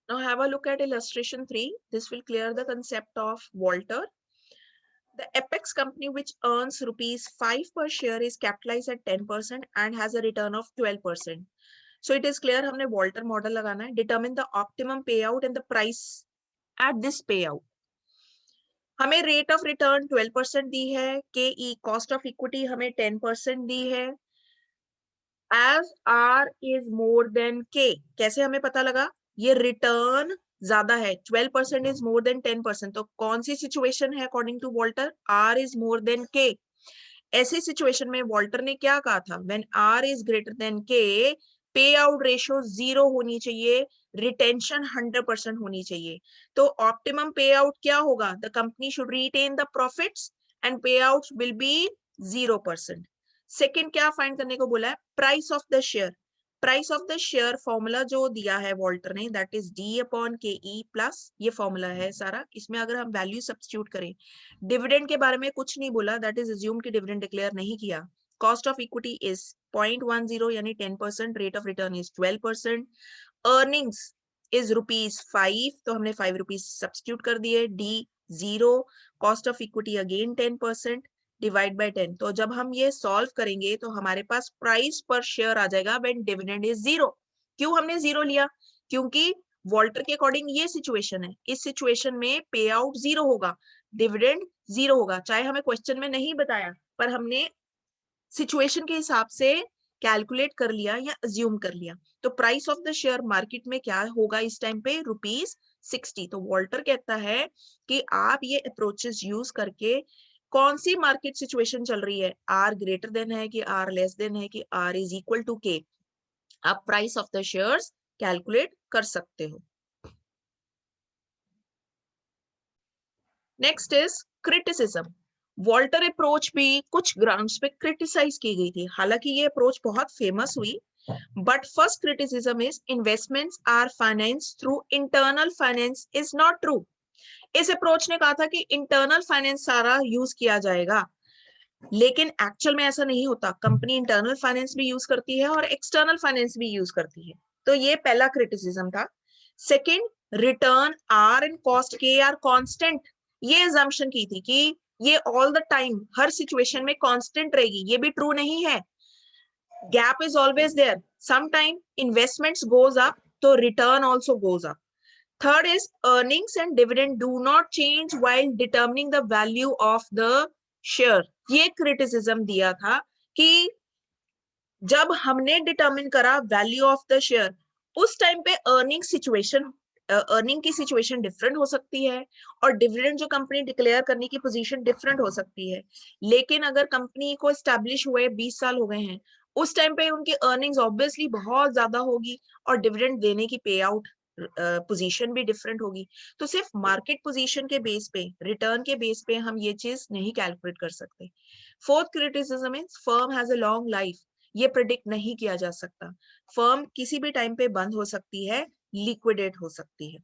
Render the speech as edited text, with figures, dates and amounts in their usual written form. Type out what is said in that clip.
Now have a look at illustration 3. This will clear the concept of Walter. The Apex company which earns rupees 5 per share is capitalized at 10% and has a return of 12%. So it is clear हमने Walter model लगाना है. Determine the optimum payout and the price at this payout. हमें rate of return 12% दी है, के E cost of equity हमें 10% दी है. As R is more than K, कैसे हमें पता लगा? ये रिटर्न ज्यादा है, 12% इज मोर देन 10%. तो कौन सी सिचुएशन है according to Walter? R is more than K. ऐसी सिचुएशन में वॉल्टर ने क्या कहा था? When R is greater than K, pay out ratio 0 होनी चाहिए, रिटेंशन 100% होनी चाहिए. तो ऑप्टिमम पे आउट क्या होगा? The company should retain the profits and pay out will be 0%. Second क्या फाइंड करने को बोला है? Price of the share. Price of the share formula जो दिया है वॉल्टर ने, दैट इज डी अपॉन के ई प्लस, ये फॉर्मूला है सारा. इसमें अगर हम वैल्यू सब्स्टिट्यूट करें, डिविडेंड के बारे में कुछ नहीं बोला, दैट इज अज्यूम कि डिविडेंड डिक्लेयर नहीं किया. कॉस्ट ऑफ इक्विटी इज 0.10 यानी 10%, rate of return is 12%, earnings is ₹5, तो हमने 5 रुपीज सब्स्टिट्यूट कर दिए. D 0, cost of equity again 10%, divide by 10. तो जब हम ये सॉल्व करेंगे तो हमारे पास प्राइस पर शेयर आ जाएगा व्हेन डिविडेंड इज 0. क्यों हमने 0 लिया? क्योंकि वॉल्टर के अकॉर्डिंग ये सिचुएशन है. इस सिचुएशन में पे आउट 0 होगा, डिविडेंड 0 होगा. चाहे हमें क्वेश्चन में नहीं बताया, पर हमने सिचुएशन के हिसाब से कैलकुलेट कर लिया या अज्यूम कर लिया. तो price of the share market में क्या होगा इस टाइम पे? ₹60. तो वॉल्टर कहता है कि आप ये अप्रोचेस यूज करके कौन सी मार्केट सिचुएशन चल रही है, आर ग्रेटर देन है कि आर लेस देन है कि आर इज इक्वल टू के, आप price of the shares calculate कर सकते हो. Next is criticism. Walter approach भी कुछ ग्राउंड्स पे क्रिटिसाइज की गई थी. हालांकि ये अप्रोच बहुत फेमस हुई, but first criticism is investments are finance through internal finance is not true. इस अप्रोच ने कहा था कि इंटरनल फाइनेंस सारा यूज किया जाएगा, लेकिन एक्चुअल में ऐसा नहीं होता. कंपनी इंटरनल फाइनेंस भी यूज करती है और एक्सटर्नल फाइनेंस भी यूज करती है. तो ये पहला क्रिटिसिज्म था. Second, return are and cost के आर कांस्टेंट. ये अजम्पशन की थी कि ये ऑल द टाइम हर सिचुएशन में कांस्टेंट रहेगी. ये भी ट्रू नहीं है. Gap is always there. Some time investments goes up तो return also goes up. Third is earnings and dividend do not change while determining the value of the share. ये criticism दिया था कि जब हमने डिटरमिन करा वैल्यू ऑफ द शेयर, उस time पे अर्निंग की सिचुएशन डिफरेंट हो सकती है और डिविडेंड जो कंपनी डिक्लेयर करने की पोजीशन डिफरेंट हो सकती है. लेकिन अगर कंपनी को एस्टैब्लिश हुए 20 साल हो गए हैं, उस टाइम पे उनकी अर्निंग्स ऑब्वियसली बहुत ज्यादा होगी और डिविडेंड देने की पे आउट पोजीशन भी डिफरेंट होगी. तो सिर्फ मार्केट पोजीशन के बेस पे, रिटर्न के बेस पे हम ये चीज नहीं कैलकुलेट कर सकते. Fourth criticism is firm has a long life. ये प्रिडिक्ट नहीं किया जा सकता. फर्म किसी भी टाइम पे बंद हो सकती है, लिक्विडेट हो सकती है.